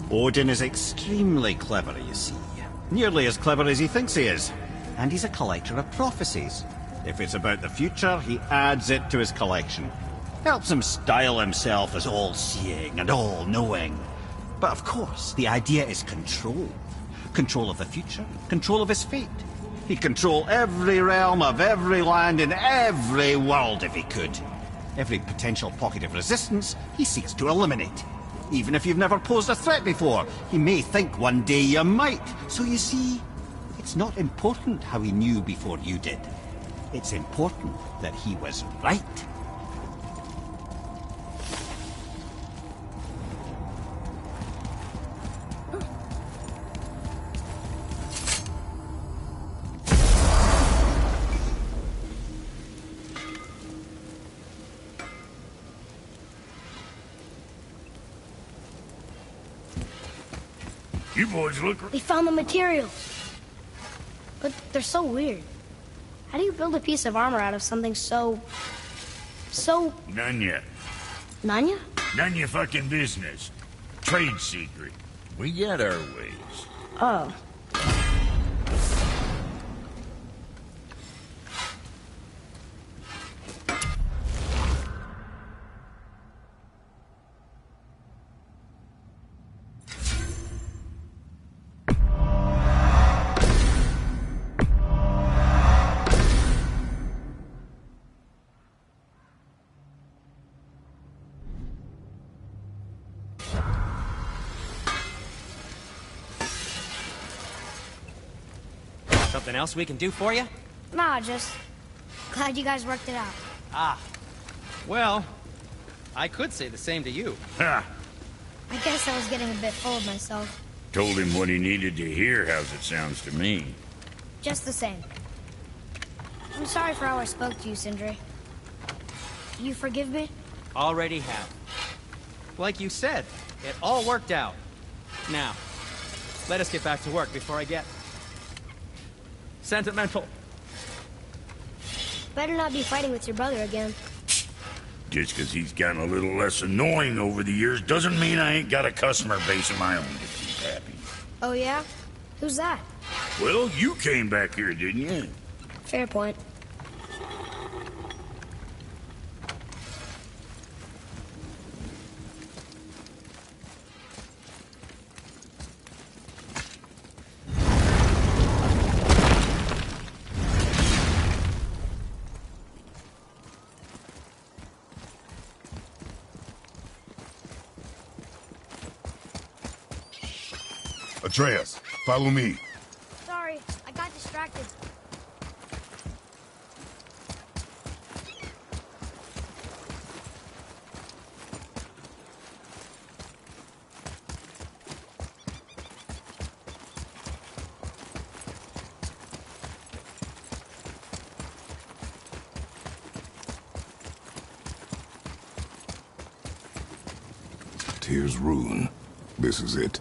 Odin is extremely clever, you see. Nearly as clever as he thinks he is. And he's a collector of prophecies. If it's about the future, he adds it to his collection. Helps him style himself as all-seeing and all-knowing. But of course, the idea is control. Control of the future, control of his fate. He'd control every realm of every land in every world if he could. Every potential pocket of resistance, he seeks to eliminate. Even if you've never posed a threat before, he may think one day you might. So you see, it's not important how he knew before you did. It's important that he was right. You boys look... We found the materials. But they're so weird. How do you build a piece of armor out of something so... None yet. None ya? None your fucking business. Trade secret. We got our ways. Oh. Something else we can do for you? Nah, just glad you guys worked it out. Ah. Well, I could say the same to you. Ha! I guess I was getting a bit full of myself. Told him what he needed to hear, how's it sounds to me. Just the same. I'm sorry for how I spoke to you, Sindri. You forgive me? Already have. Like you said, it all worked out. Now, let us get back to work before I get... sentimental. Better not be fighting with your brother again. Just 'cause he's gotten a little less annoying over the years doesn't mean I ain't got a customer base of my own to keep happy. Oh yeah? Who's that? Well, you came back here, didn't you? Fair point. Atreus, follow me. Sorry, I got distracted. Tyr's Rune. This is it.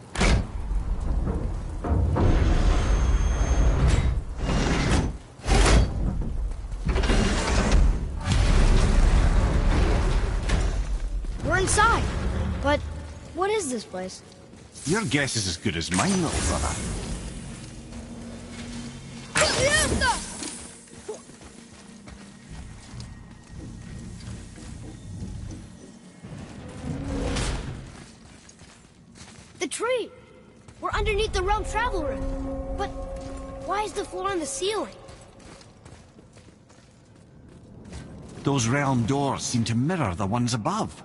We're inside. But what is this place? Your guess is as good as mine, little brother. The tree! We're underneath the realm travel room. But why is the floor on the ceiling? Those realm doors seem to mirror the ones above.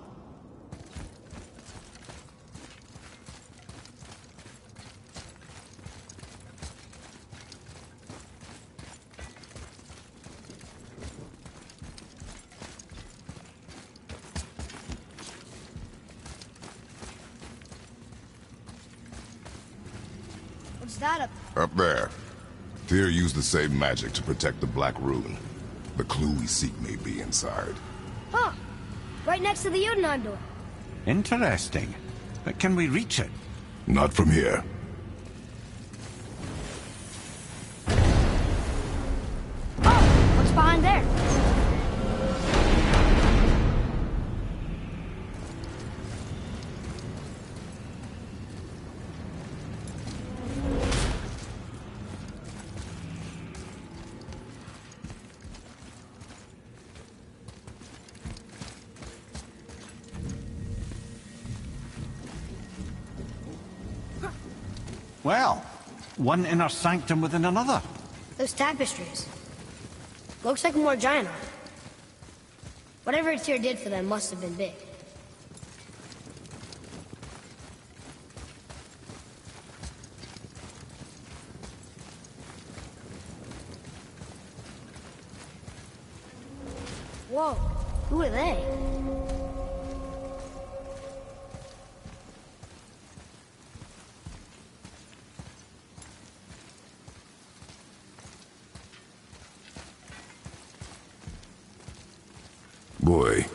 What's that up? Up there. Tyr used the same magic to protect the Black Rune. The clue we seek may be inside. Huh. Right next to the Jotunheim door. Interesting. But can we reach it? Not from here. Oh, what's behind there? Well, one inner sanctum within another. Those tapestries. Looks like more giant art. Whatever Tyr did for them must have been big. Whoa, who are they? Boy,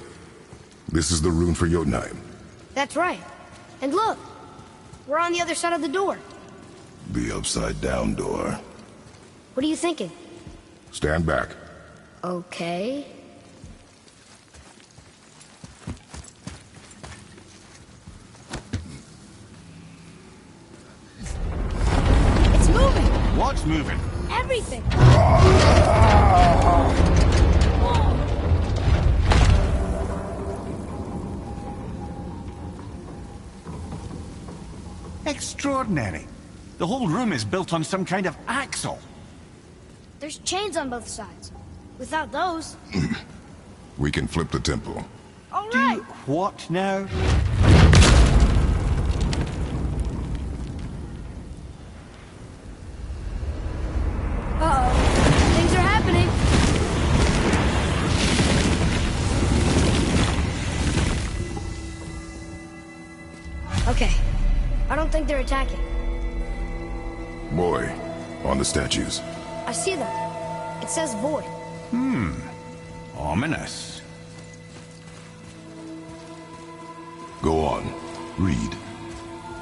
this is the rune for Jotunheim. That's right. And look, we're on the other side of the door. The upside-down door. What are you thinking? Stand back. Okay. It's moving! What's moving? Everything! Extraordinary. The whole room is built on some kind of axle. There's chains on both sides. Without those... We can flip the temple. All Do right! what now? Uh-oh. Things are happening. Okay. I don't think they're attacking. Boy, on the statues. I see them. It says void. Ominous. Go on. Read.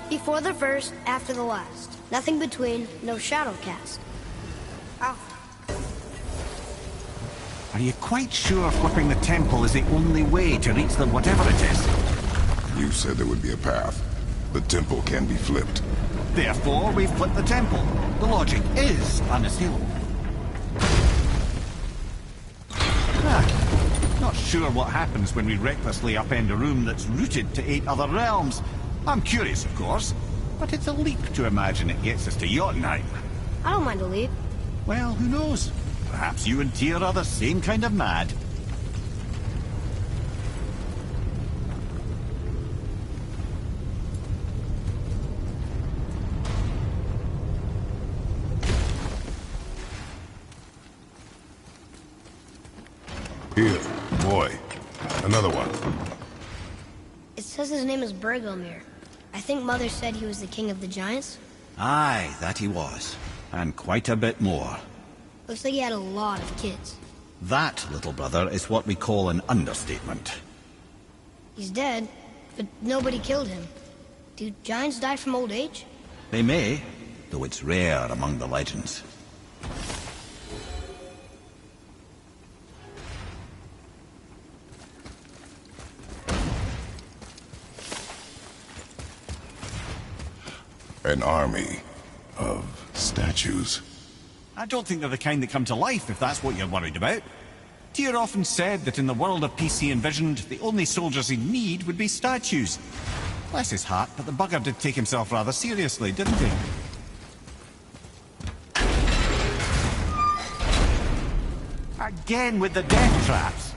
Before the first, after the last. Nothing between, no shadow cast. Ow. Are you quite sure flipping the temple is the only way to reach them, whatever it is? You said there would be a path. The temple can be flipped. Therefore, we flip the temple. The logic is unassailable. Not sure what happens when we recklessly upend a room that's rooted to 8 other realms. I'm curious, of course, but it's a leap to imagine it gets us to Jotunheim. I don't mind a leap. Well, who knows? Perhaps you and Tyr are the same kind of mad. Here, boy. Another one. It says his name is Bergelmir. I think Mother said he was the king of the giants. Aye, that he was. And quite a bit more. Looks like he had a lot of kids. That, little brother, is what we call an understatement. He's dead, but nobody killed him. Do giants die from old age? They may, though it's rare among the legends. An army of statues. I don't think they're the kind that come to life, if that's what you're worried about. Tyr often said that in the world of peace he envisioned, the only soldiers he'd need would be statues. Bless his heart, but the bugger did take himself rather seriously, didn't he? Again with the death traps.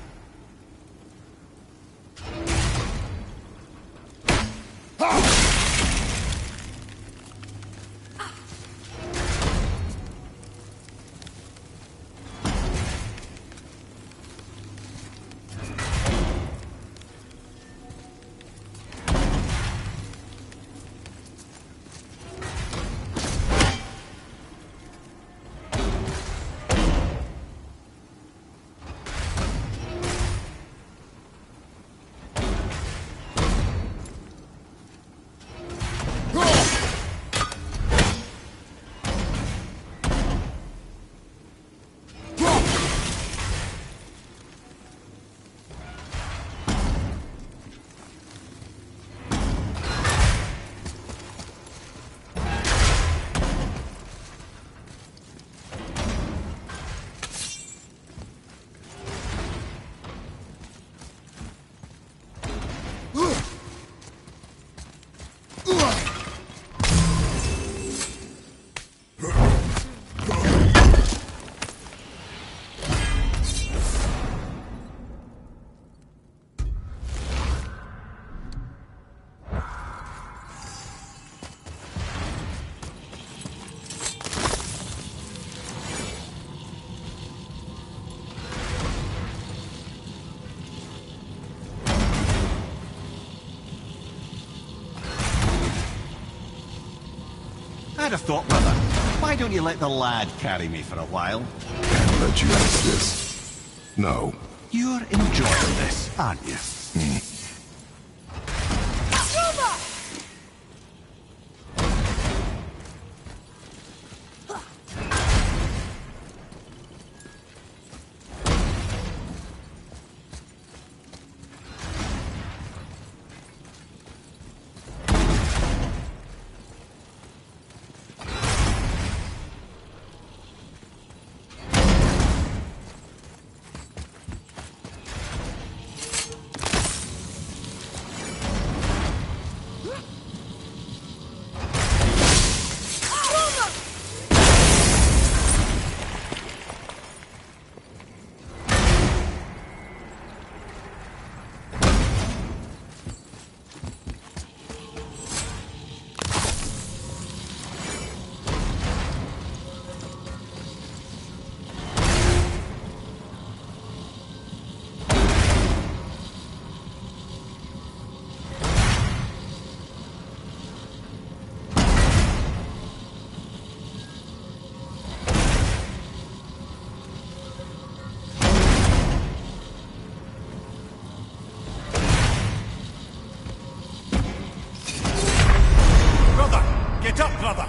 I'd have thought, brother, why don't you let the lad carry me for a while? Can't let you miss this. No. You're enjoying this, aren't you? Get up, brother!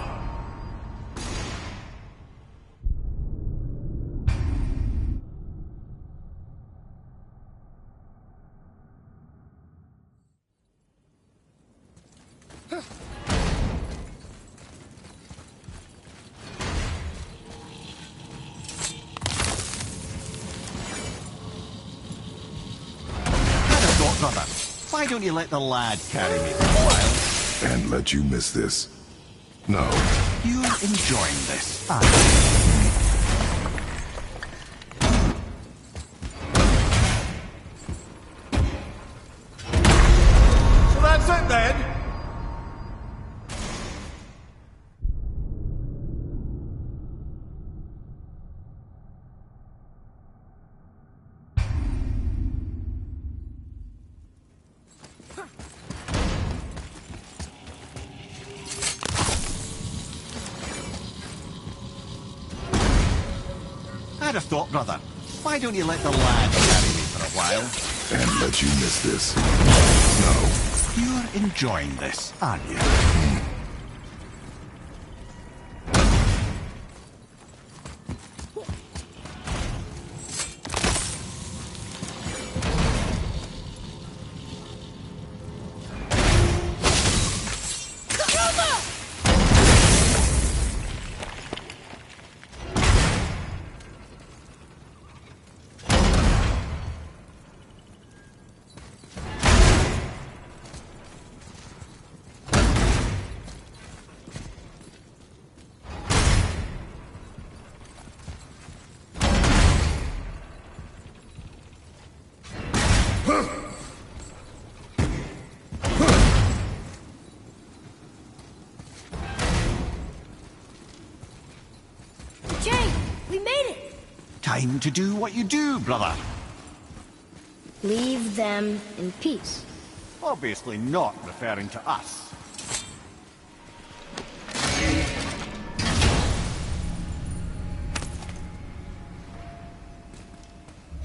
Brother, why don't you let the lad carry me for a while? Can't let you miss this. No. You're enjoying this, aren't you? So that's it then? I'd have thought, brother, why don't you let the lad carry me for a while? Can't let you miss this. No. You're enjoying this, aren't you? Jay, we made it! Time to do what you do, brother. Leave them in peace. Obviously not referring to us.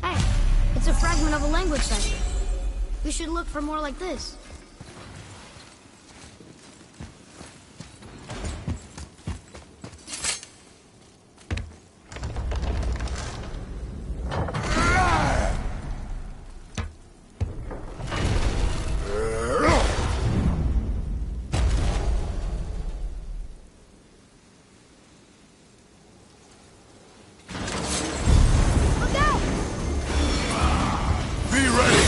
Hey, it's a fragment of a language cipher. We should look for more like this. Look out! Be ready!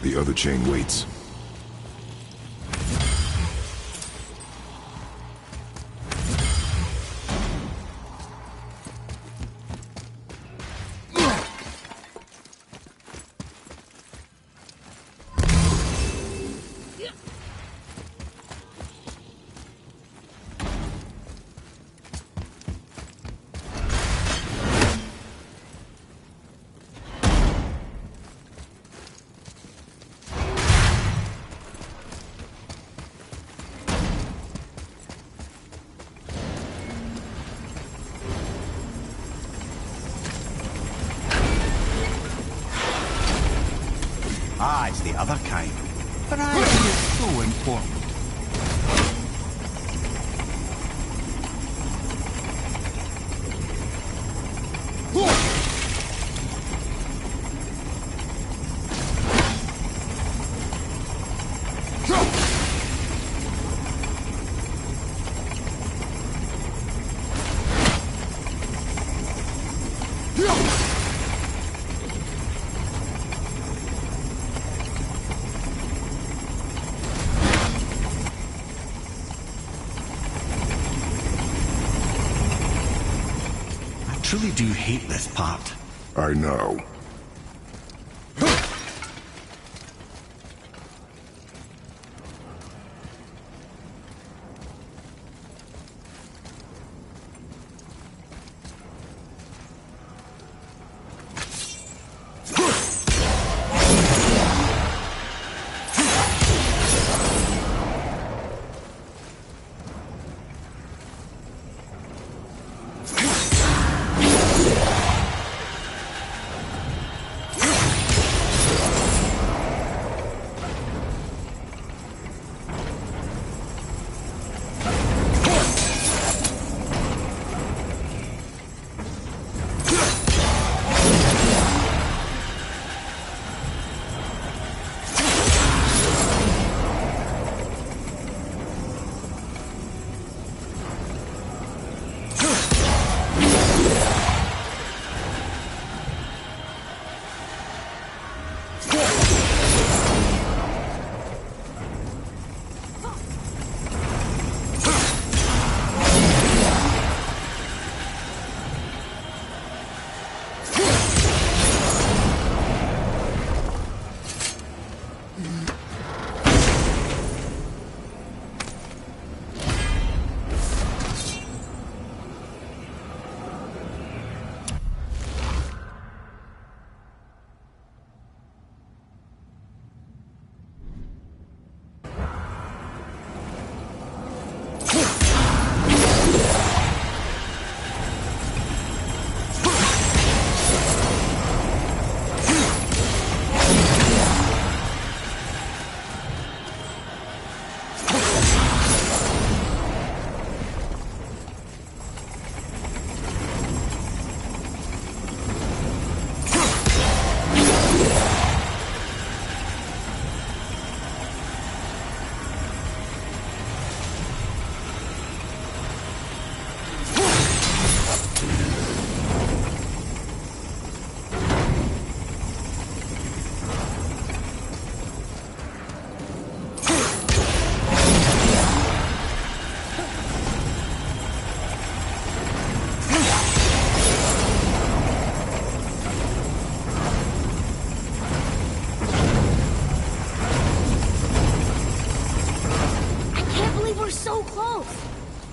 The other chain waits. Ah, it's the other kind. Variety is so important. I truly do hate this part. I know.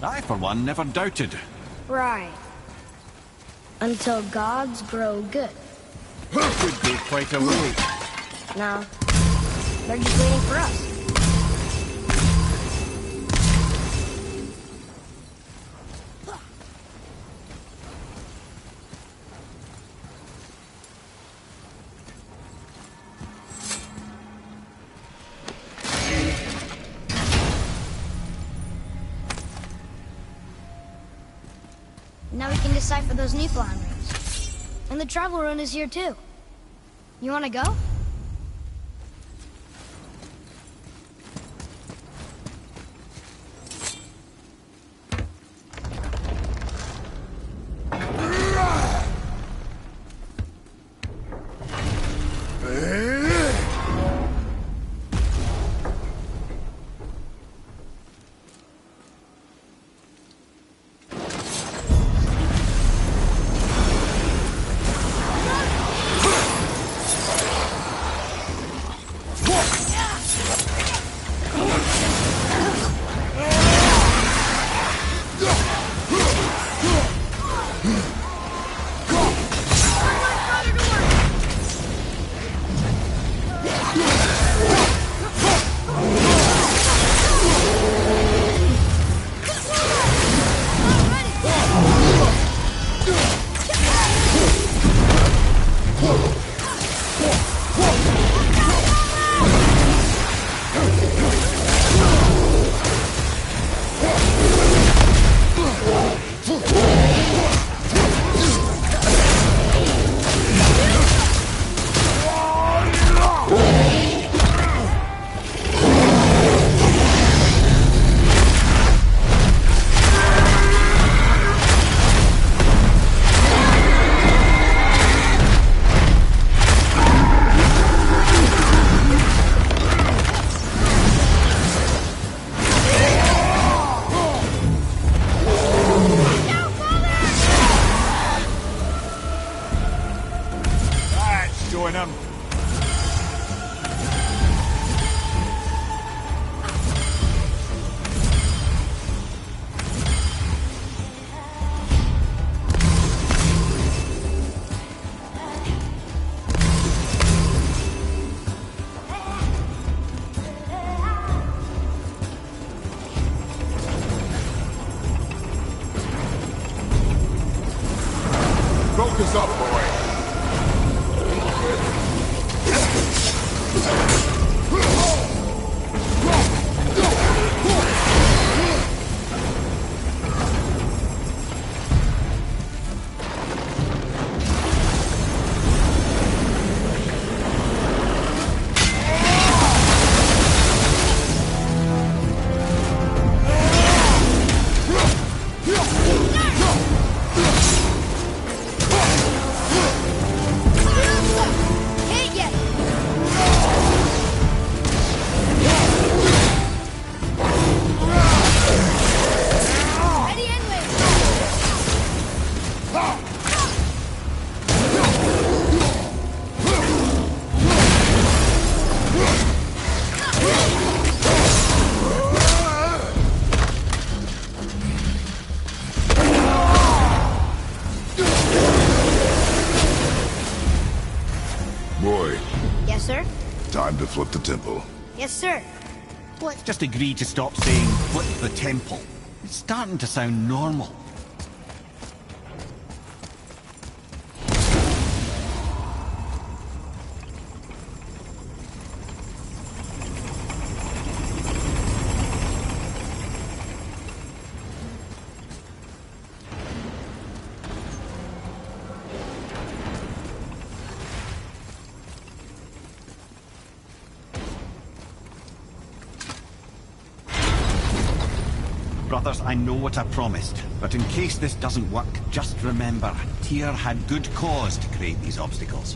I, for one, never doubted. Right. Until gods grow good. Could be quite a way. No. They're just waiting for us. Now we can decipher those Niflheim runes. And the travel rune is here too. You wanna go? join them. Focus up, boy. Hit ya! Ready and wait. Boy, Yes, sir? time to flip the temple. Yes, sir. Let's just agree to stop saying flip the temple. It's starting to sound normal. Brothers, I know what I promised, but in case this doesn't work, just remember, Tyr had good cause to create these obstacles.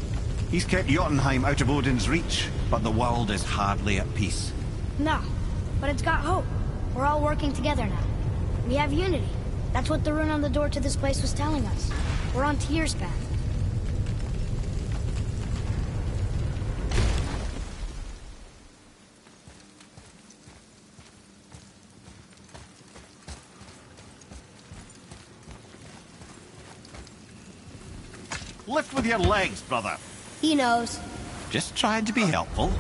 He's kept Jotunheim out of Odin's reach, but the world is hardly at peace. No, but it's got hope. We're all working together now. We have unity. That's what the rune on the door to this place was telling us. We're on Tyr's path. Lift with your legs, brother. He knows. Just trying to be helpful.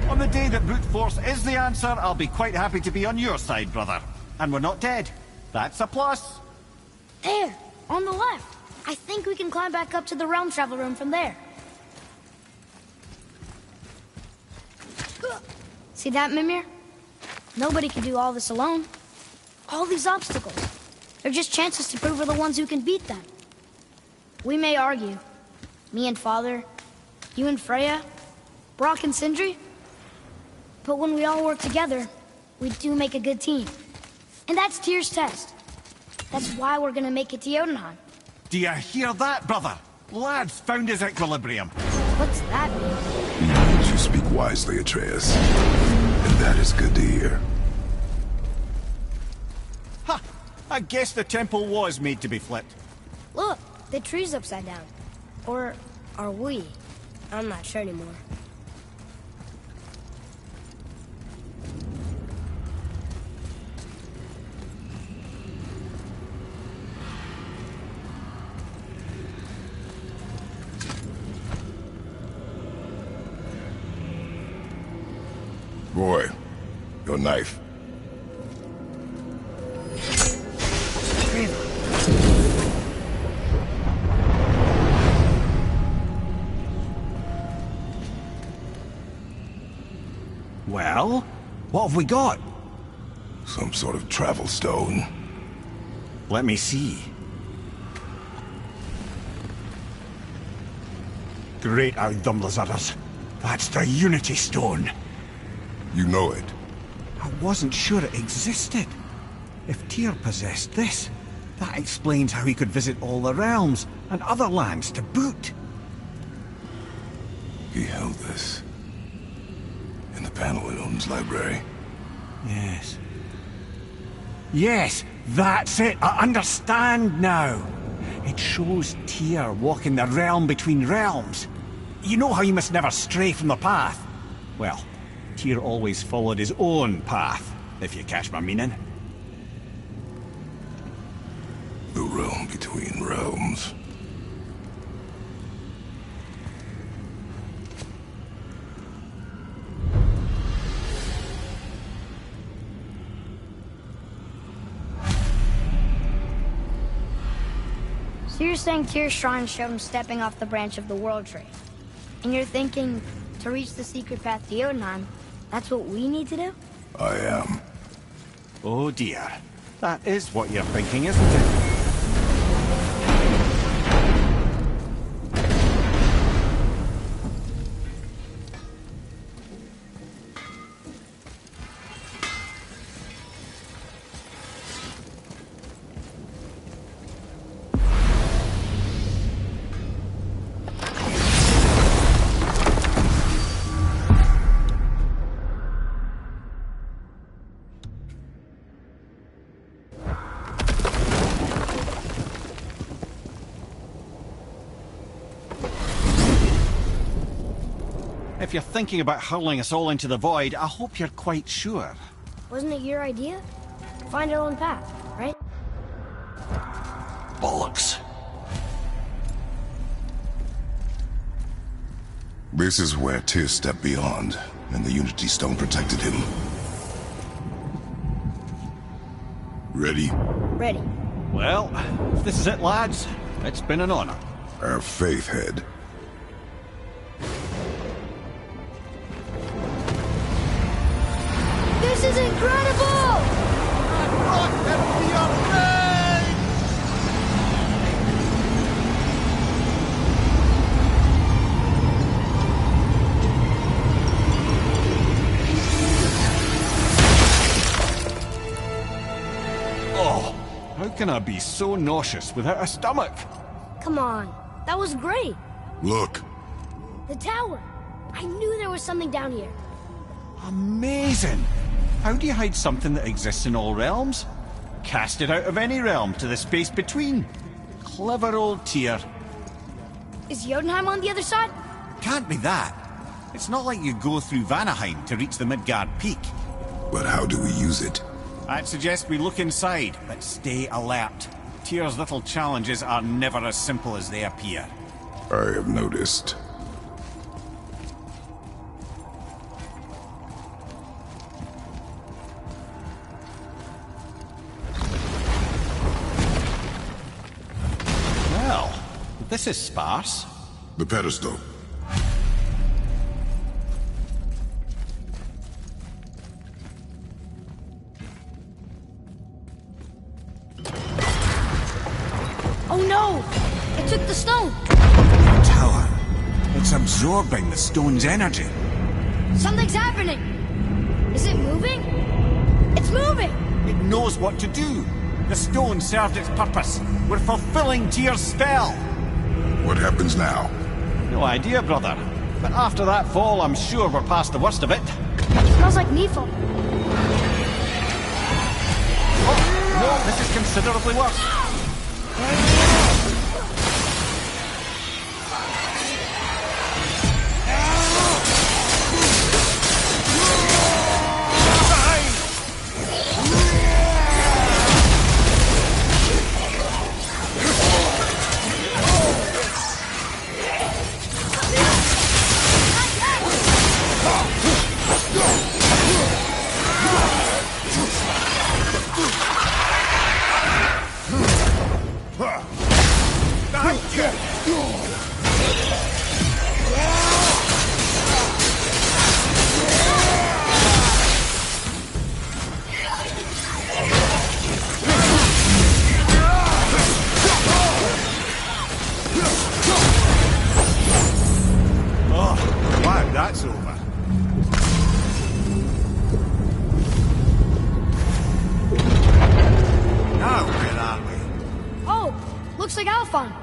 On the day that brute force is the answer, I'll be quite happy to be on your side, brother. And we're not dead. That's a plus. There, on the left. I think we can climb back up to the realm travel room from there. See that, Mimir? Nobody can do all this alone. All these obstacles. They're just chances to prove we're the ones who can beat them. We may argue. Me and Father, you and Freya, Brock and Sindri. But when we all work together, we do make a good team. And that's Tyr's test. That's why we're gonna make it to Jotunheim. Do you hear that, brother? Lad's found his equilibrium. What's that mean? He means you speak wisely, Atreus. And that is good to hear. Ha! I guess the temple was made to be flipped. Look, the tree's upside down. Or are we? I'm not sure anymore. Boy, your knife. Well, what have we got? Some sort of travel stone. Let me see. Great out, dumblers udders. That's the Unity Stone. You know it. I wasn't sure it existed. If Tyr possessed this, that explains how he could visit all the realms and other lands to boot. He held this in the panel in Odin's library. Yes. Yes, that's it. I understand now. It shows Tyr walking the realm between realms. You know how you must never stray from the path? Well, Tyr always followed his own path, if you catch my meaning. The realm between realms. So you're saying Tyr's shrine showed him stepping off the branch of the World Tree. And you're thinking, to reach the secret path to Jotunheim, that's what we need to do? I am. Oh dear. That is what you're thinking, isn't it? If you're thinking about hurling us all into the void, I hope you're quite sure. Wasn't it your idea? Find our own path, right? Bollocks. This is where Tyr stepped beyond, and the Unity Stone protected him. Ready? Ready. Well, if this is it, lads, it's been an honor. Our faith head. This is incredible! Oh, how can I be so nauseous without a stomach? Come on, that was great. Look. The tower. I knew there was something down here. Amazing! How do you hide something that exists in all realms? Cast it out of any realm to the space between. Clever old Tyr. Is Jotunheim on the other side? Can't be that. It's not like you go through Vanaheim to reach the Midgard Peak. But how do we use it? I'd suggest we look inside, but stay alert. Tyr's little challenges are never as simple as they appear. I have noticed. Well, this is sparse. The pedestal. Oh no! It took the stone! The tower. It's absorbing the stone's energy. Something's happening! Is it moving? It's moving! It knows what to do. The stone served its purpose. We're fulfilling Tyr's spell. What happens now? No idea, brother. But after that fall, I'm sure we're past the worst of it. Smells like Nephilim. Oh, no, this is considerably worse. that's over. Now, where are we? Oh, looks like Alphon.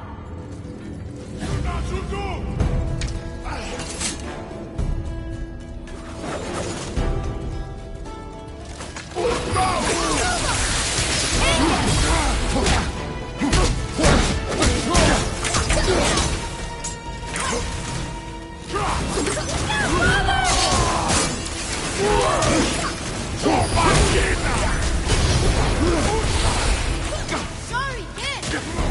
Sorry, kid.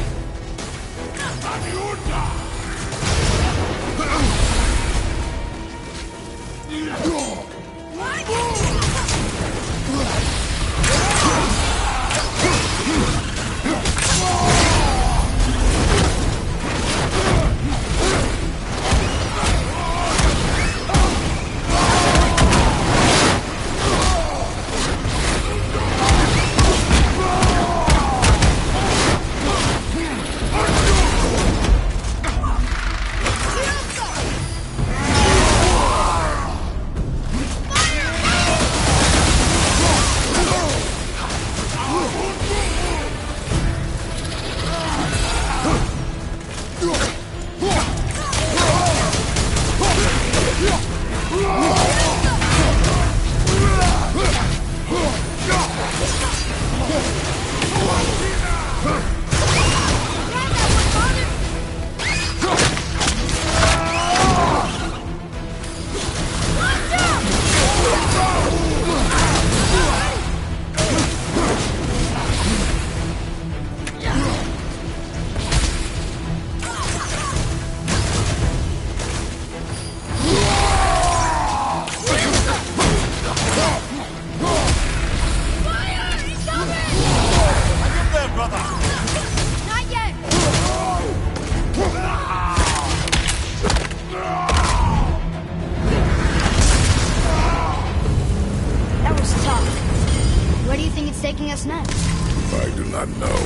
taking us next? I do not know.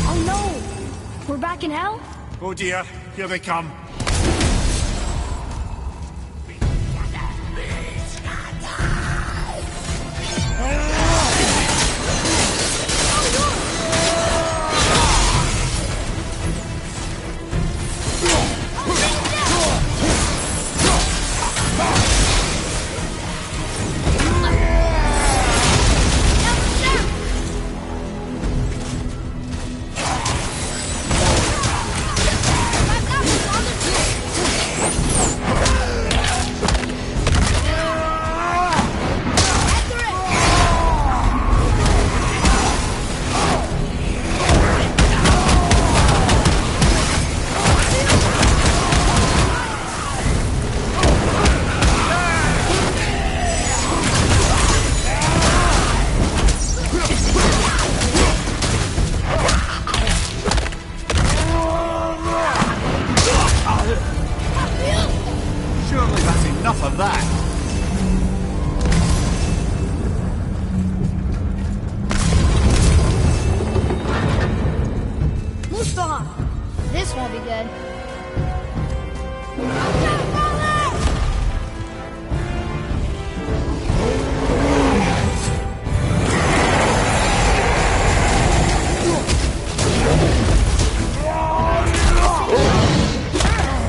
Oh no! We're back in hell? Oh dear, here they come. Surely that's enough of that. Mustafa! This won't be good.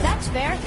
That's fair.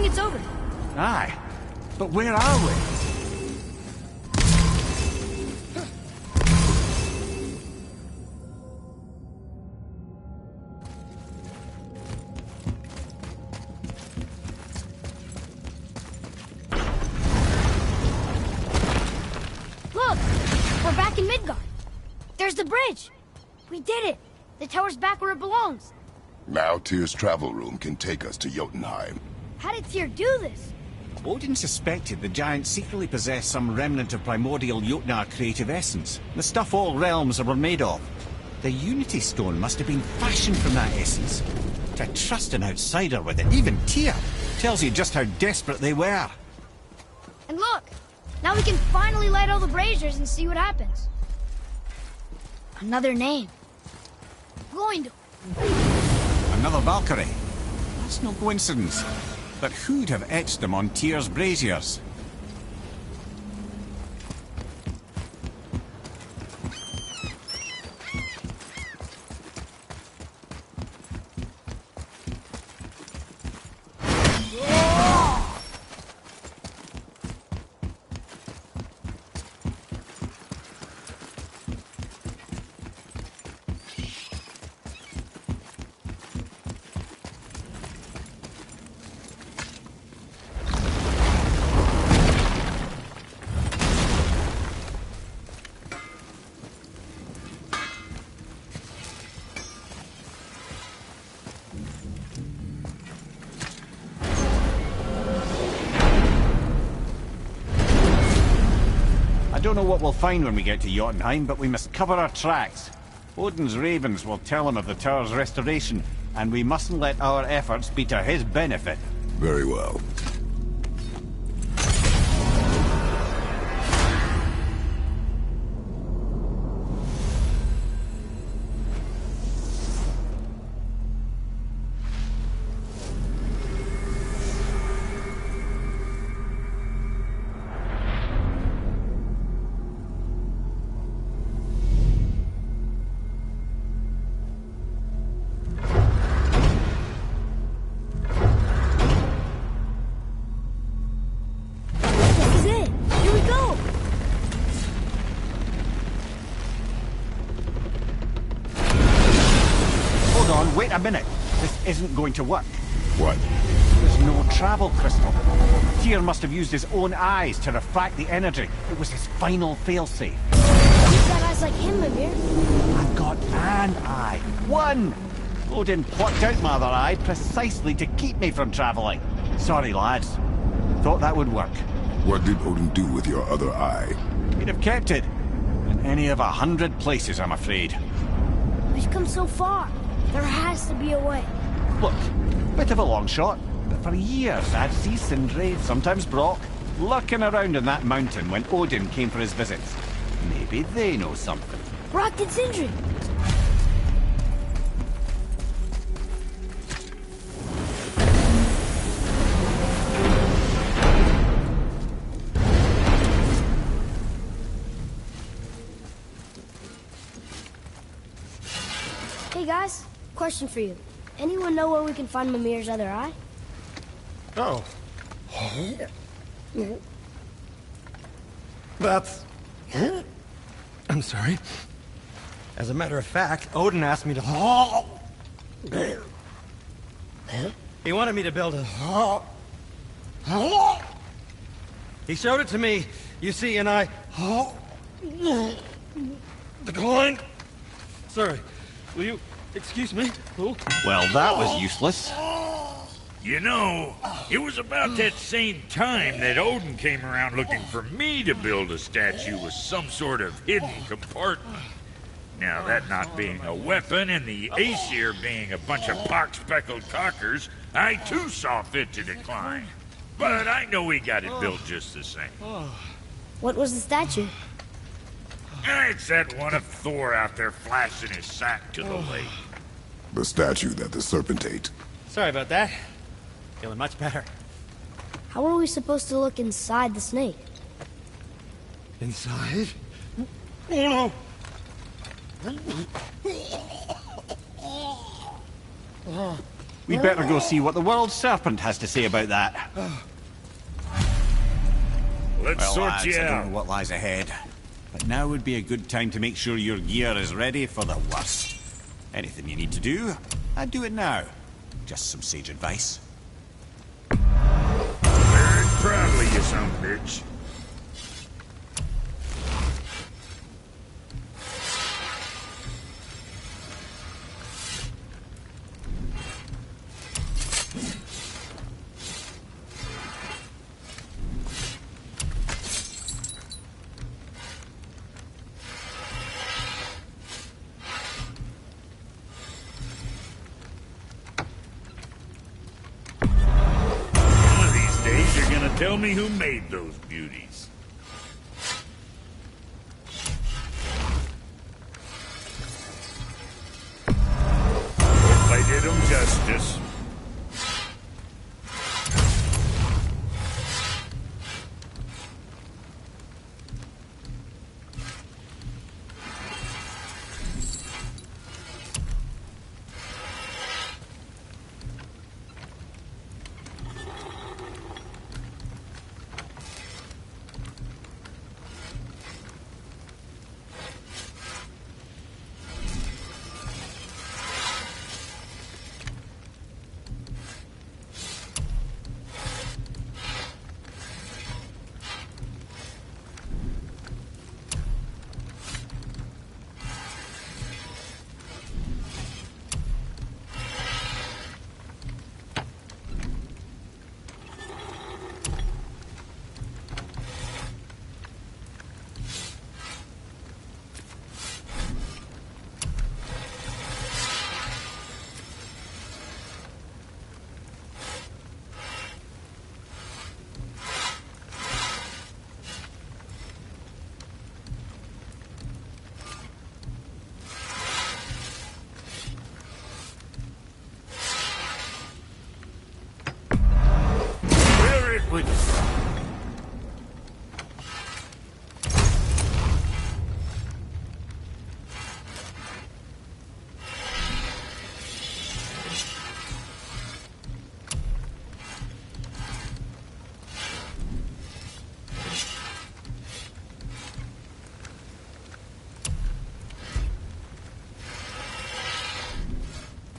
think it's over. Aye. But where are we? Look! We're back in Midgard. There's the bridge. We did it. The tower's back where it belongs. Now Tyr's travel room can take us to Jotunheim. How did Tyr do this? Odin suspected the giant secretly possessed some remnant of primordial Jotnar creative essence, the stuff all realms were made of. The Unity Stone must have been fashioned from that essence. To trust an outsider with it, even Tyr, tells you just how desperate they were. And look! Now we can finally light all the braziers and see what happens. Another name. Gloindor. Another Valkyrie. That's no coincidence. But who'd have etched them on Tyr's braziers? I don't know what we'll find when we get to Jotunheim, but we must cover our tracks. Odin's ravens will tell him of the tower's restoration, and we mustn't let our efforts be to his benefit. Very well. This is it. Here we go. Hold on, wait a minute. This isn't going to work. What? There's no travel crystal. Tyr must have used his own eyes to refract the energy. It was his final failsafe. You've got eyes like him, Mimir. I've got an eye. One! Odin plucked out my other eye precisely to keep me from travelling. Sorry, lads. Thought that would work. What did Odin do with your other eye? He'd have kept it. In any of 100 places, I'm afraid. We've come so far. There has to be a way. Look, bit of a long shot, but for years I'd see Sindri, sometimes Brock, lurking around in that mountain when Odin came for his visits. Maybe they know something. Brock and Sindri. Hey guys, question for you. Anyone know where we can find Mimir's other eye? Oh. That's... I'm sorry. As a matter of fact, Odin asked me to... He wanted me to build a... He showed it to me, you see, and I... declined. Sorry. Will you excuse me? Oh. Well, that was useless. You know, it was about that same time that Odin came around looking for me to build a statue with some sort of hidden compartment. Now, that not being a weapon and the Aesir being a bunch of pock-speckled cockers, I too saw fit to decline. But I know he got it built just the same. What was the statue? It's that one of Thor out there flashing his sack to the lake. The statue that the serpent ate. Sorry about that. Feeling much better. How are we supposed to look inside the snake? Inside? Oh no! We'd better go see what the world serpent has to say about that. Let's Well, sort lads, you I don't out. know what lies ahead, but now would be a good time to make sure your gear is ready for the worst. Anything you need to do, I'd do it now. Just some sage advice. Very proudly, you son of a bitch. One of these days, you're gonna tell me who made those beauties. Hope I did them justice. Where it would.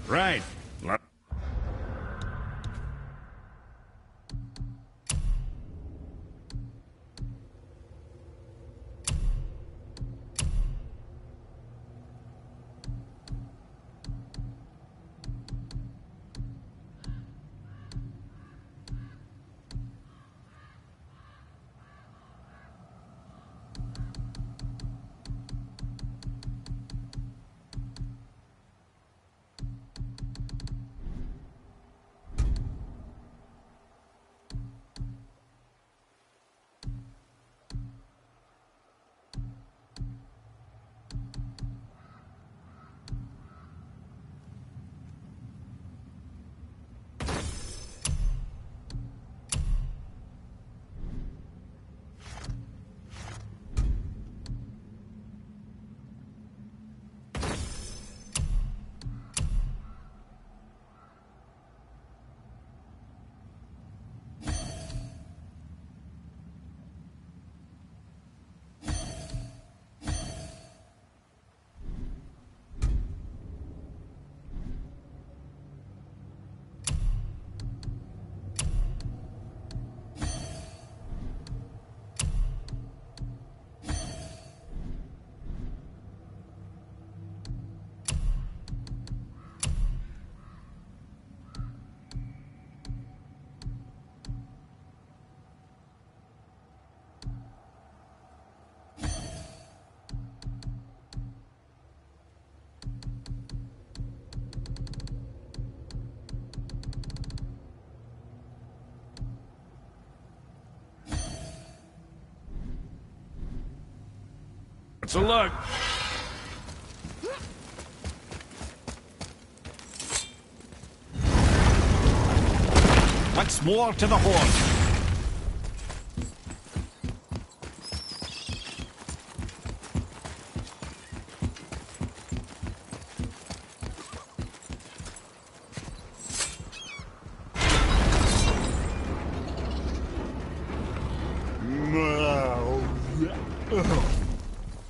Right. So look. Once more to the horn.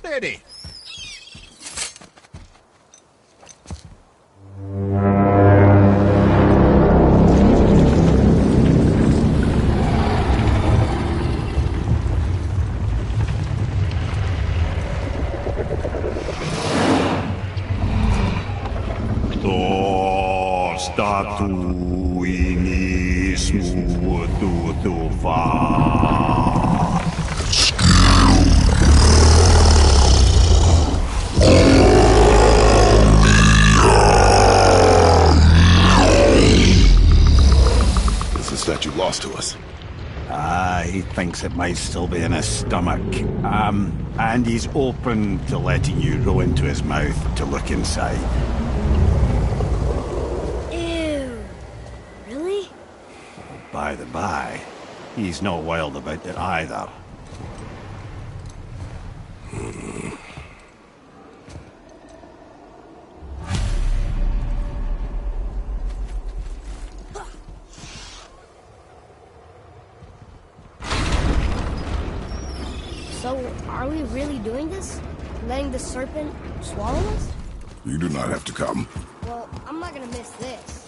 Ready. Is the statue lost to us? He thinks it might still be in his stomach. And he's open to letting you roll into his mouth to look inside. Ew. Really? By the by, he's not wild about it either. So, are we really doing this? Letting the serpent swallow us? You do not have to come. Well, I'm not gonna miss this.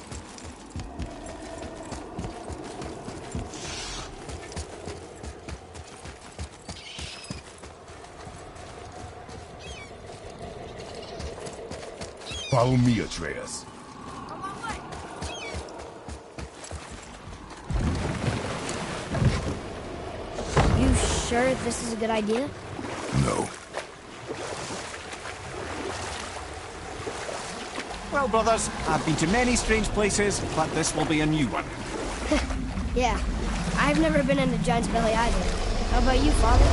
Follow me, Atreus. On my way. You sure this is a good idea? No. Well, brothers, I've been to many strange places, but this will be a new one. Yeah. I've never been in a giant's belly either. How about you, Father?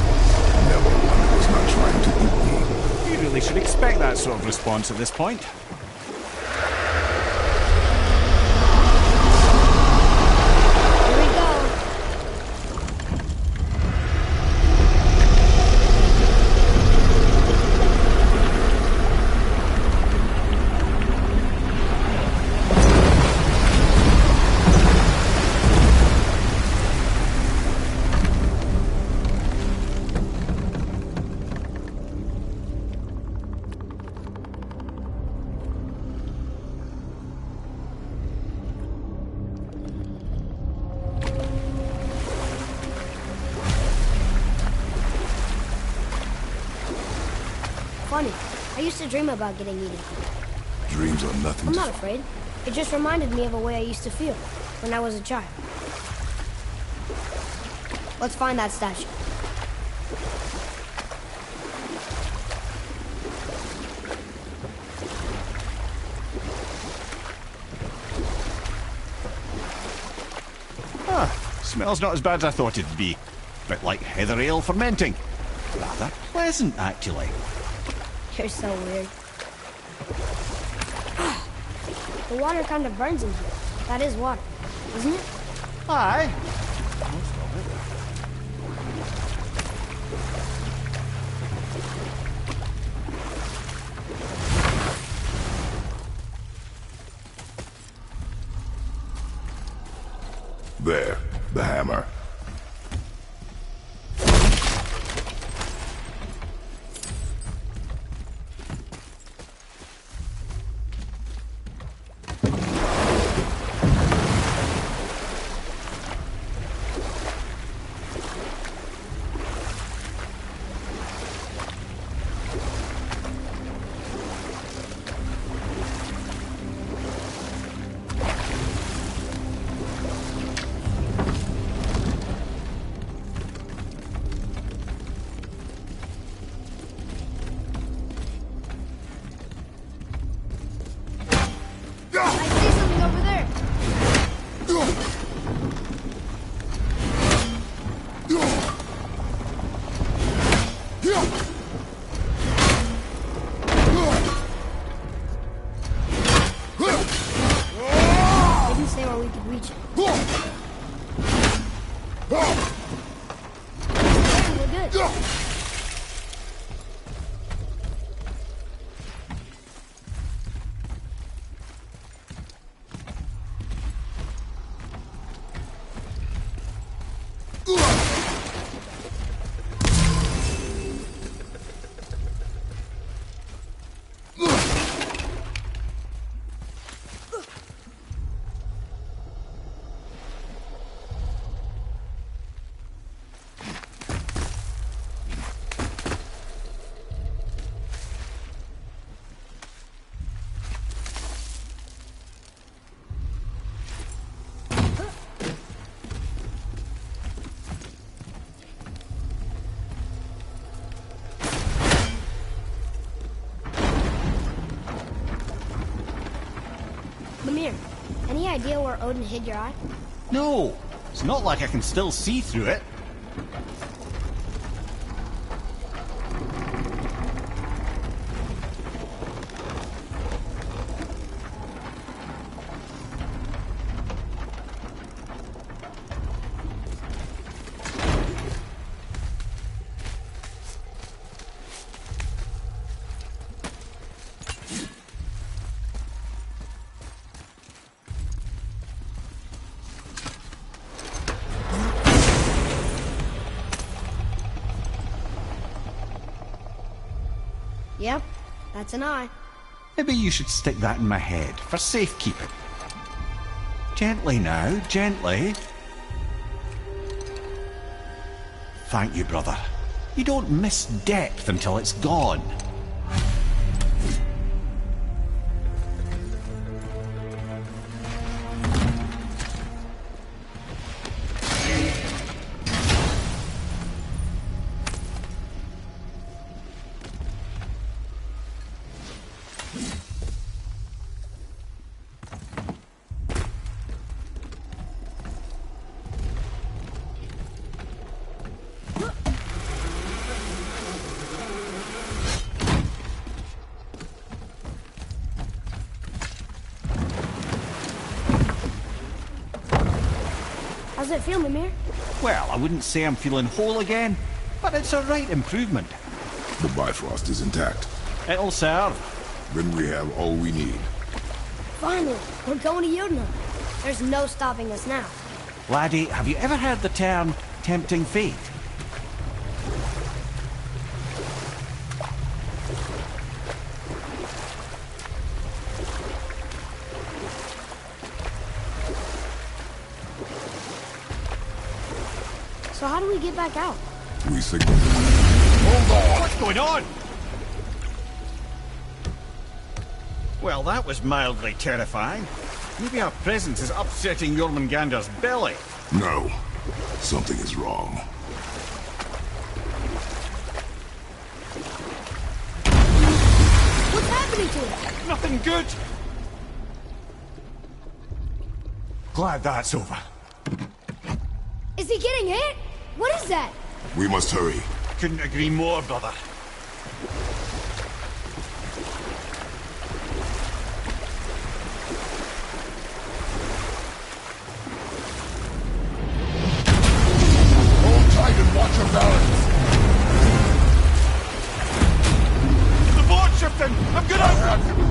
Never. I was not trying to eat me. You really should expect that sort of response at this point. Here we go. Funny. I used to dream about getting eaten. Dreams are nothing I'm to... not afraid. It just reminded me of a way I used to feel when I was a child. Let's find that statue. Smells not as bad as I thought it'd be. Bit like heather ale fermenting. Rather pleasant, actually. You're so weird. The water kind of burns in here. That is water, isn't it? Aye. There. The hammer. I see something over there. Didn't say where we could reach it. We're good. idea where Odin hid your eye? No, it's not like I can still see through it. Yep, that's an eye. Maybe you should stick that in my head for safekeeping. Gently now, gently. Thank you, brother. You don't miss depth until it's gone. How's it feel, Mimir? Well, I wouldn't say I'm feeling whole again, but it's a right improvement. The Bifrost is intact. It'll serve. Then we have all we need. Finally, we're going to Jotunheim. There's no stopping us now. Laddie, have you ever heard the term tempting fate? So how do we get back out? We signal. What's going on? Well, that was mildly terrifying. Maybe our presence is upsetting Jormungandr's belly. No. Something is wrong. What's happening to it? Nothing good. Glad that's over. Is he getting hit? What is that? We must hurry. Couldn't agree more, brother. Hold tight and watch your balance. The board's shifting! I'm gonna...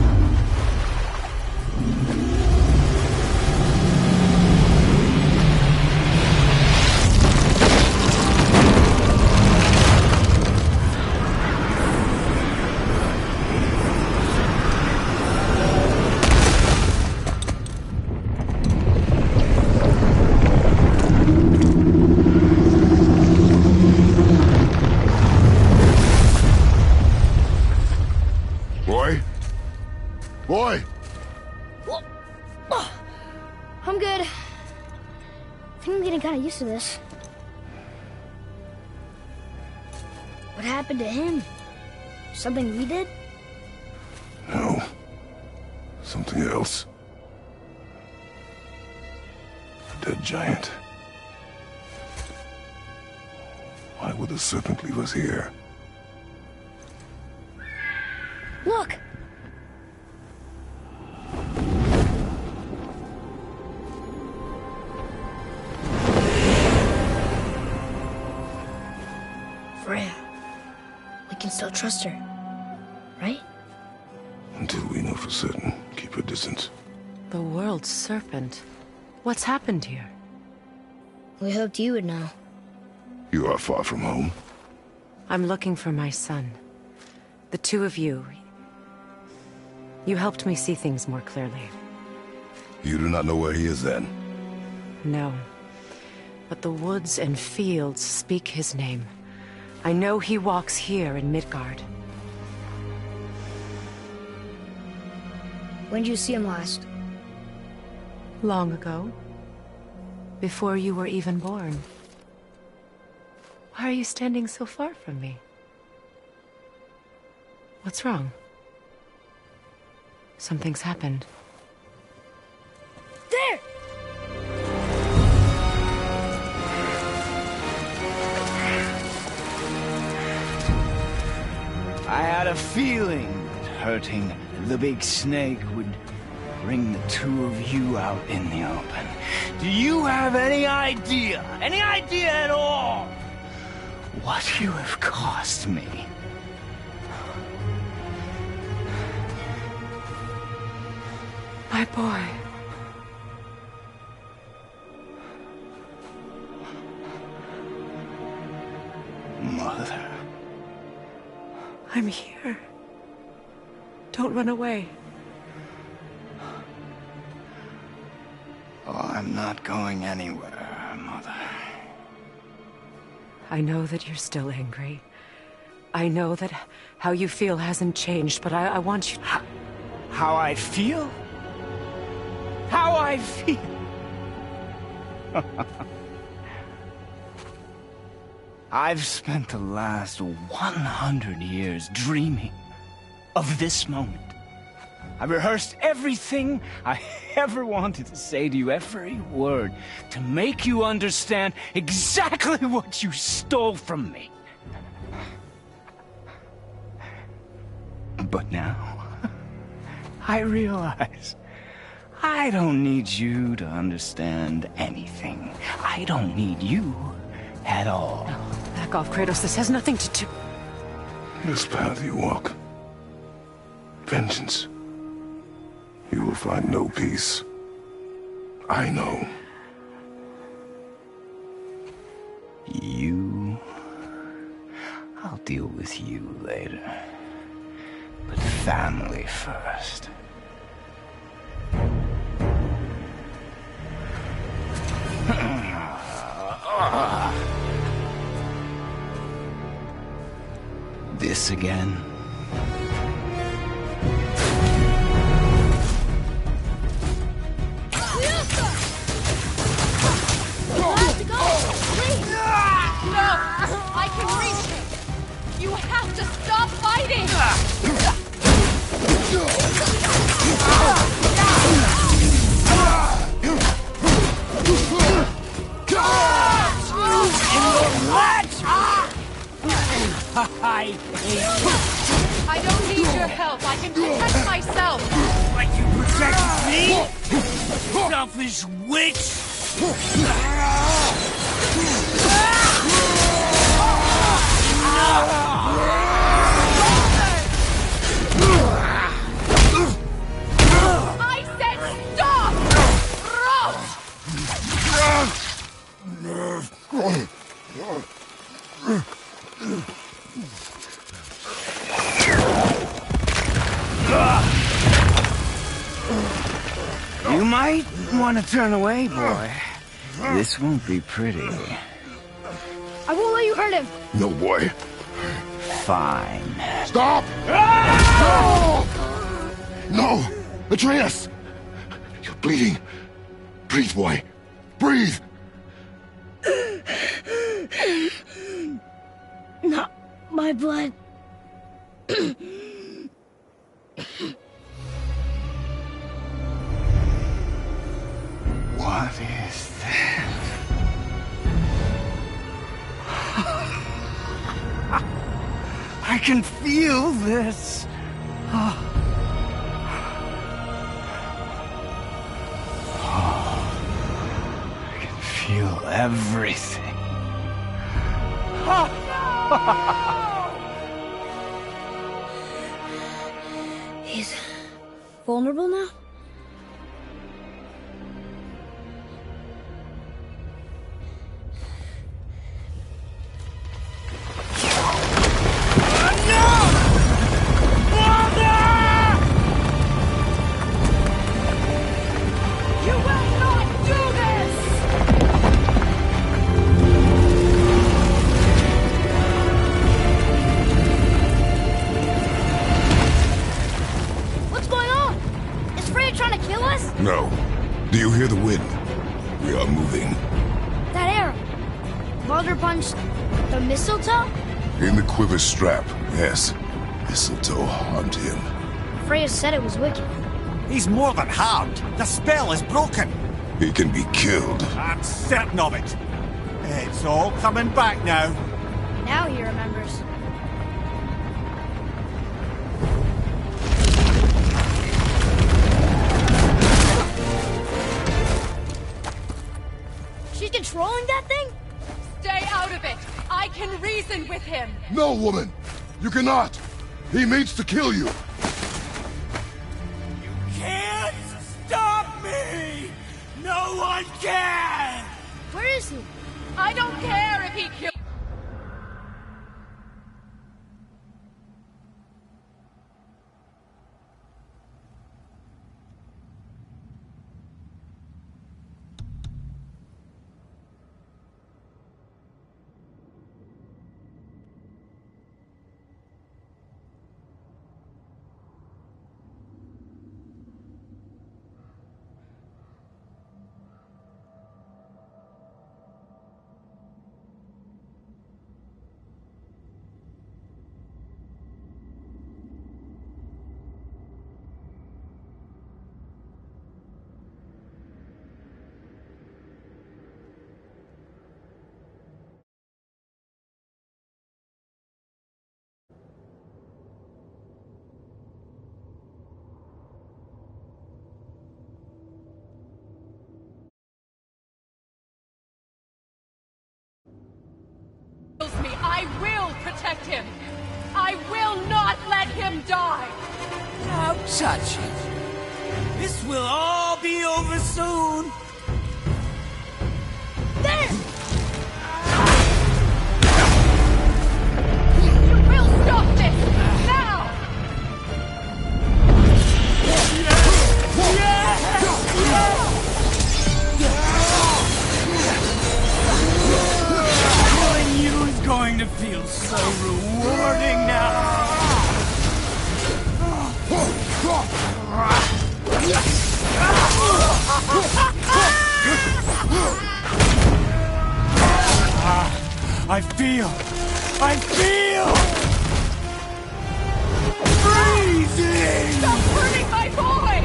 Boy! I'm good. I think I'm getting kind of used to this. What happened to him? Something we did? No. Something else. A dead giant. Why would the serpent leave us here? Look! Freya. We can still trust her, right? Until we know for certain, keep her distance. The world's serpent. What's happened here? We hoped you would know. You are far from home. I'm looking for my son. The two of you. You helped me see things more clearly. You do not know where he is then? No. But the woods and fields speak his name. I know he walks here in Midgard. When did you see him last? Long ago. Before you were even born. Why are you standing so far from me? What's wrong? Something's happened. There! had a feeling that hurting the big snake would bring the two of you out in the open. Do you have any idea at all, what you have cost me? My boy. Mother. I'm here. Don't run away. Oh, I'm not going anywhere, Mother. I know that you're still angry. I know that how you feel hasn't changed, but I want you... How I feel? How I feel? I've spent the last 100 years dreaming of this moment. I rehearsed everything I ever wanted to say to you, every word, to make you understand exactly what you stole from me. But now, I realize I don't need you to understand anything. I don't need you at all. No, back off, Kratos. This has nothing to do... This path you walk, vengeance, you will find no peace. I know. You... I'll deal with you later. But family first. This again? No! I can reach him! You have to stop fighting! I don't need your help. I can protect myself. Like you protect me? Selfish witch! I said stop! You might want to turn away, boy. This won't be pretty. I won't let you hurt him. No, boy. Fine. Stop! No! No! Atreus! You're bleeding. Breathe, boy. Breathe! Not my blood. What is that? I can feel this. I can feel everything. He's vulnerable now? No. Do you hear the wind? We are moving. That arrow. Baldur punched the mistletoe? In the quiver strap, yes. Mistletoe harmed him. Freya said it was wicked. He's more than harmed. The spell is broken. He can be killed. I'm certain of it. It's all coming back now. Now he remembers. controlling that thing? Stay out of it! I can reason with him! No, woman! You cannot! He means to kill you! Can't stop me! No one can! Where is he? I don't care if he kills. Me, I will protect him. I will not let him die. Now touch it. This will all be over soon. There! You will stop this now. Killing you is going to feel so rewarding now. I feel freezing! Stop hurting my boy!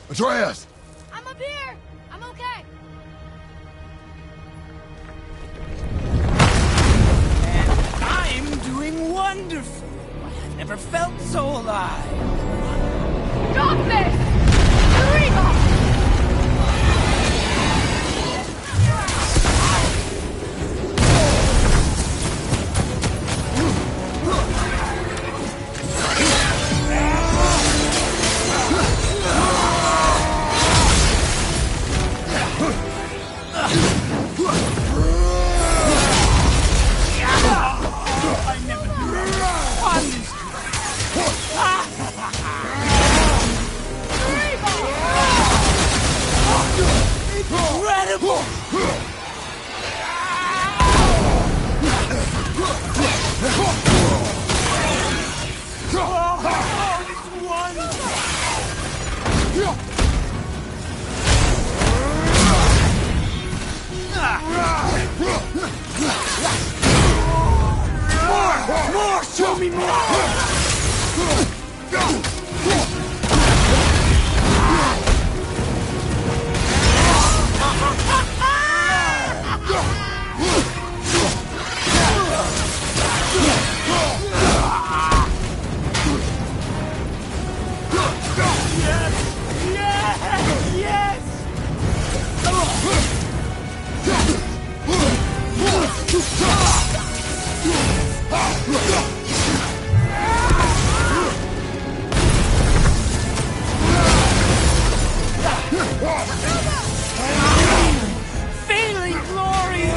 Atreus! I'm up here! I'm okay! And I'm doing wonderful. I've never felt so alive. Stop this! Eureka! incredible! More! Show me more! Feeling glory!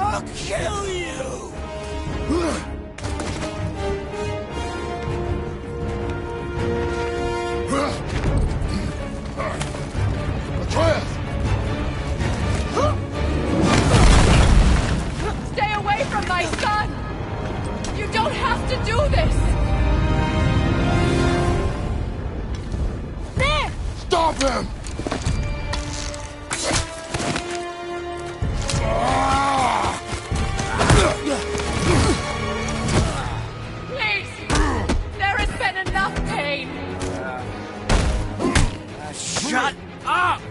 I'll kill you! Stay away from my son! You don't have to do this! There! Stop him! Please! There has been enough pain! Shut up!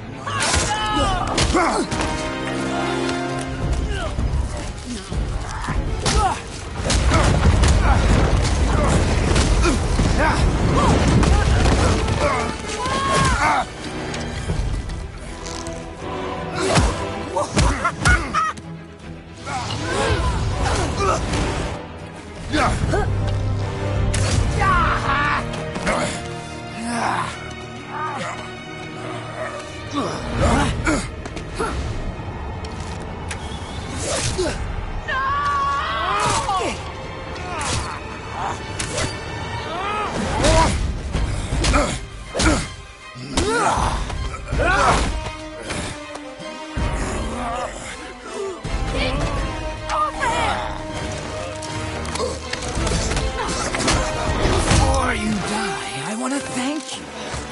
Before you die, I want to thank you.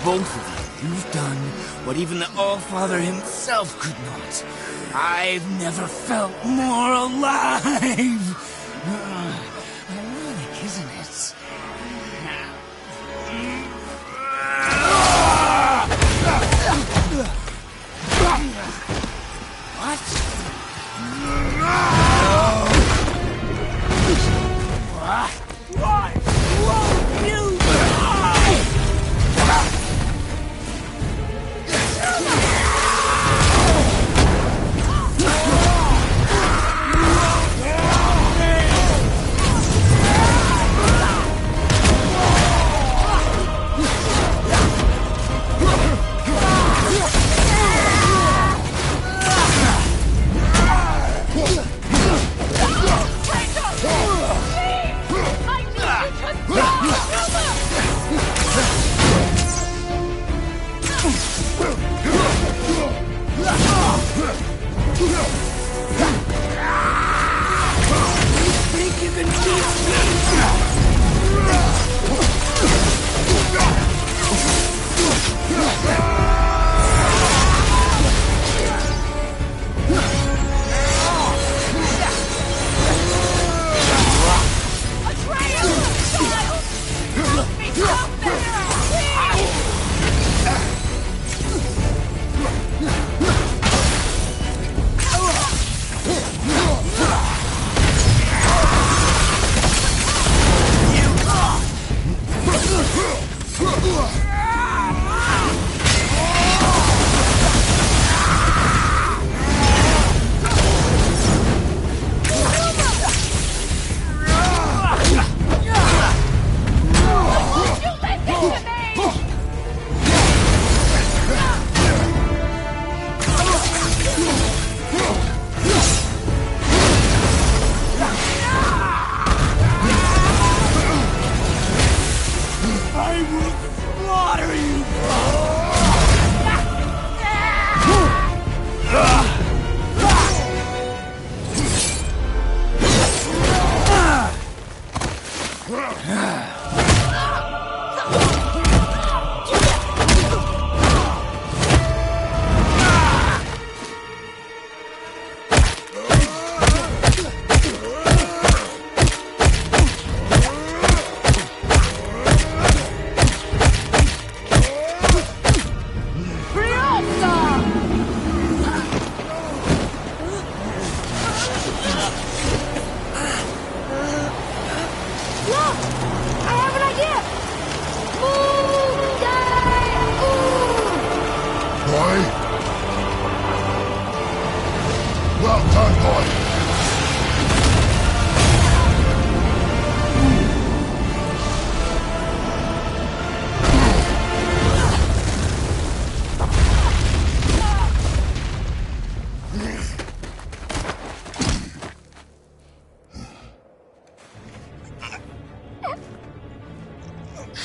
Both of you. You've done what even the All-Father himself could not. I've never felt more alive. Ironic, isn't it? Why won't you die? Think you can beat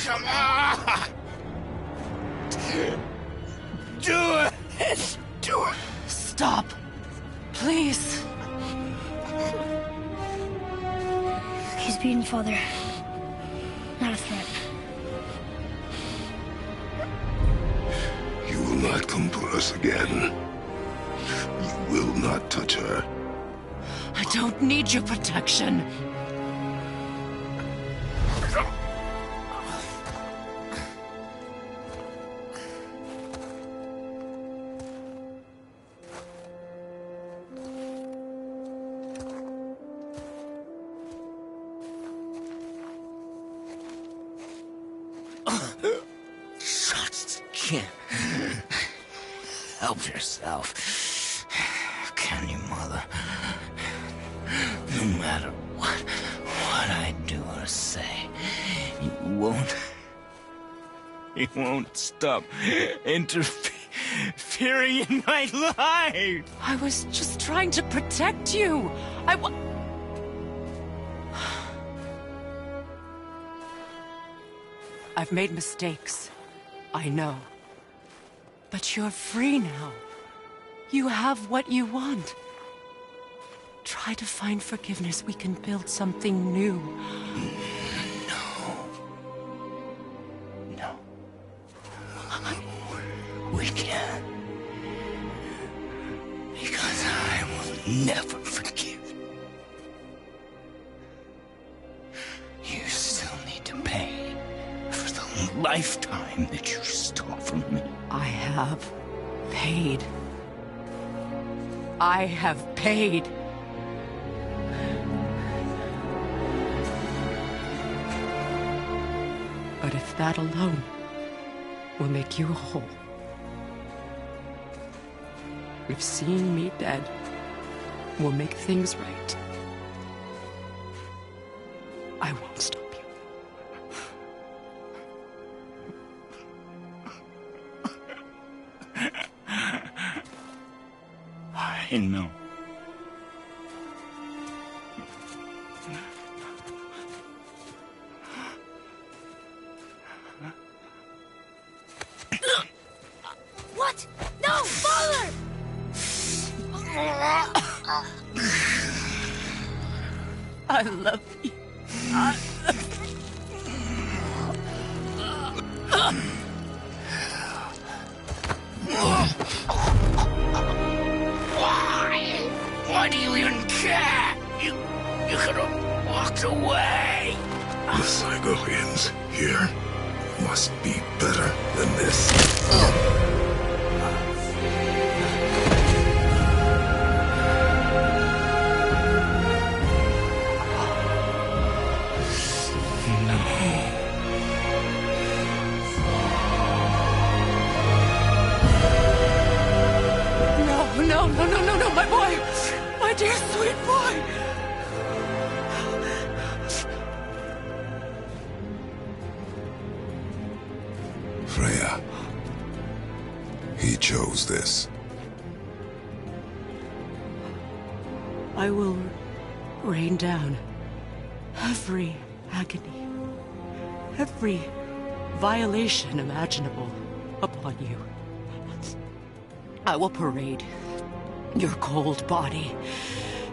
Come on! Do it! Do it! Stop. Please. He's beaten, Father. Not a threat. You will not come for us again. You will not touch her. I don't need your protection. Just can't help yourself. Can you, Mother? No matter what I do or say, you won't stop interfering in my life. I was just trying to protect you. I've made mistakes. I know. But you're free now. You have what you want. Try to find forgiveness. We can build something new. No. We can't. Because I will never forgive. You still need to pay for the lifetime that you stole from me. I have paid. I have paid. But if that alone will make you whole, if seeing me dead will make things right, I won't stop you. I know. What? No, Father! I love you. Why do you even care? You could have walked away. The Cygolians here must be better than this. No, my boy! My dear sweet boy! Freya. He chose this. I will rain down every agony, every violation imaginable upon you. I will parade your cold body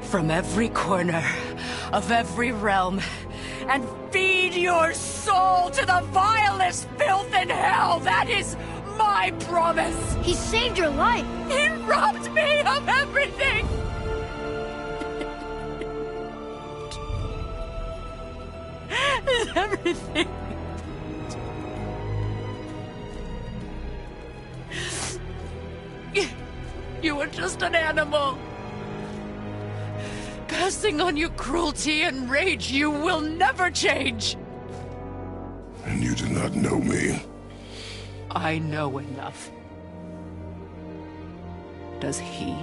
from every corner of every realm and feed your soul to the vilest filth in hell. That is my promise. He saved your life. He robbed me of everything. Everything. You were just an animal. Passing on your cruelty and rage, you will never change. And you do not know me. I know enough. Does he?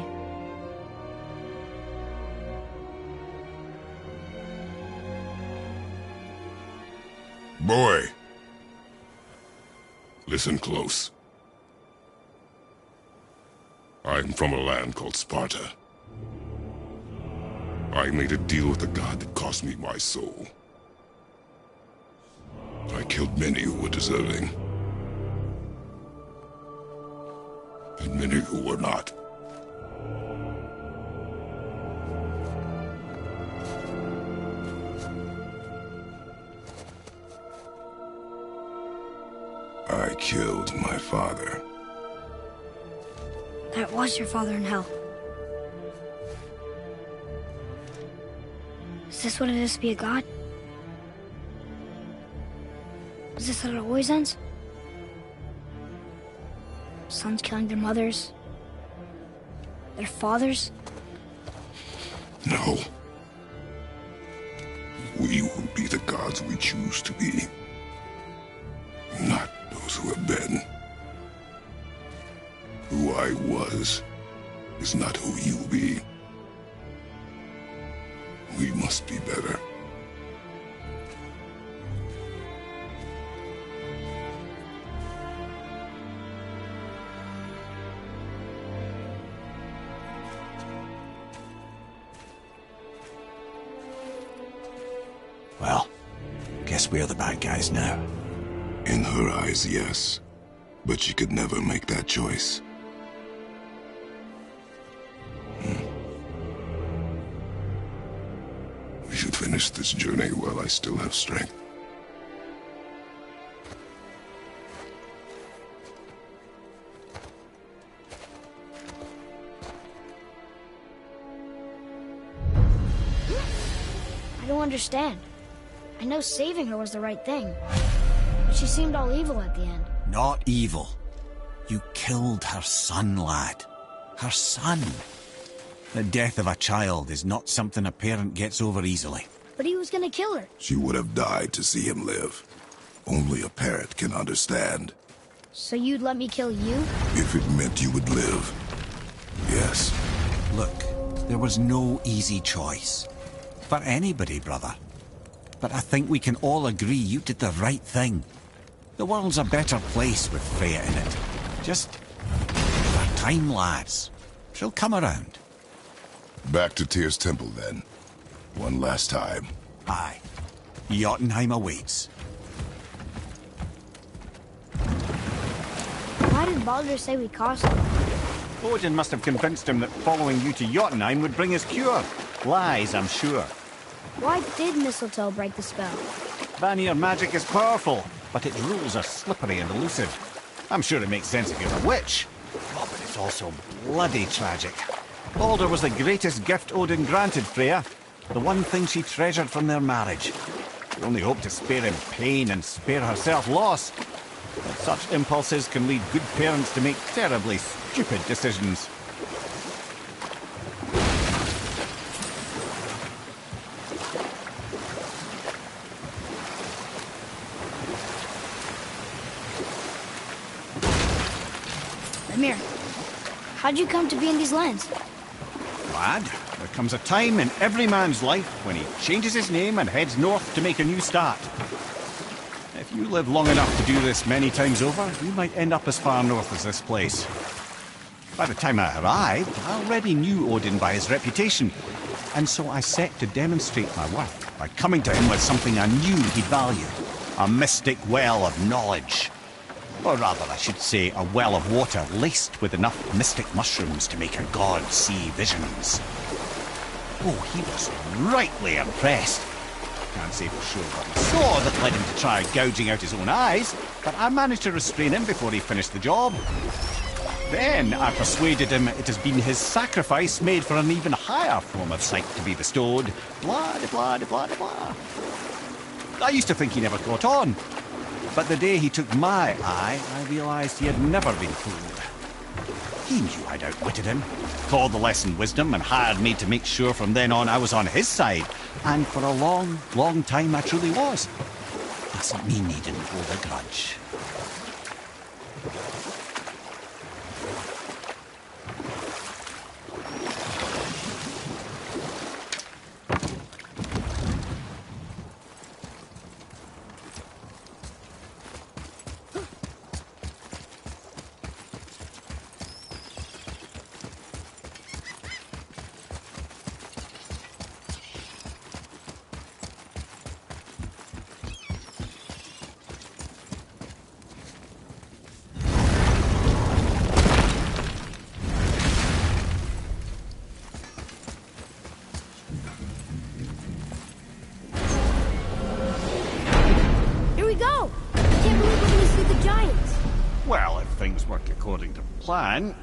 Boy. Listen close. I'm from a land called Sparta. I made a deal with a god that cost me my soul. I killed many who were deserving. And many who were not. I killed my father. That was your father in hell. Is this what it is to be a god? Is this how it always ends? Sons killing their mothers? Their fathers? No. We will be the gods we choose to be. Not those who have been. Who I was is not who you be. We must be better. Well, guess we're the bad guys now. In her eyes, yes. But she could never make that choice. We should finish this journey while I still have strength. I don't understand. I know saving her was the right thing. But she seemed all evil at the end. Not evil. You killed her son, lad. Her son. The death of a child is not something a parent gets over easily. But he was gonna kill her. She would have died to see him live. Only a parent can understand. So you'd let me kill you? If it meant you would live. Yes. Look, there was no easy choice. For anybody, brother. But I think we can all agree you did the right thing. The world's a better place with Freya in it. Just give her time, lads. She'll come around. Back to Tyr's temple, then. One last time. Aye. Jotunheim awaits. Why did Baldur say we cost him? Odin must have convinced him that following you to Jotunheim would bring his cure. Lies, I'm sure. Why did Mistletoe break the spell? Vanir magic is powerful, but its rules are slippery and elusive. I'm sure it makes sense if you're a witch. Oh, but it's also bloody tragic. Baldur was the greatest gift Odin granted Freya. The one thing she treasured from their marriage. She only hoped to spare him pain and spare herself loss. But such impulses can lead good parents to make terribly stupid decisions. Ymir, how'd you come to be in these lands? Lad, there comes a time in every man's life when he changes his name and heads north to make a new start. If you live long enough to do this many times over, you might end up as far north as this place. By the time I arrived, I already knew Odin by his reputation, and so I set to demonstrate my worth by coming to him with something I knew he'd value. A mystic well of knowledge. Or rather, I should say, a well of water laced with enough mystic mushrooms to make a god see visions. Oh, he was rightly impressed. can't say for sure what he saw that led him to try gouging out his own eyes, but I managed to restrain him before he finished the job. Then I persuaded him it has been his sacrifice made for an even higher form of sight to be bestowed. Blah, de blah, de blah, de blah. I used to think he never caught on, but the day he took my eye, I realised he had never been fooled. He knew I'd outwitted him, called the lesson wisdom, and hired me to make sure from then on I was on his side. And for a long, long time I truly was. Doesn't mean he didn't hold a grudge. Go! I can't believe we're gonna see the giants. Well, if things work according to plan...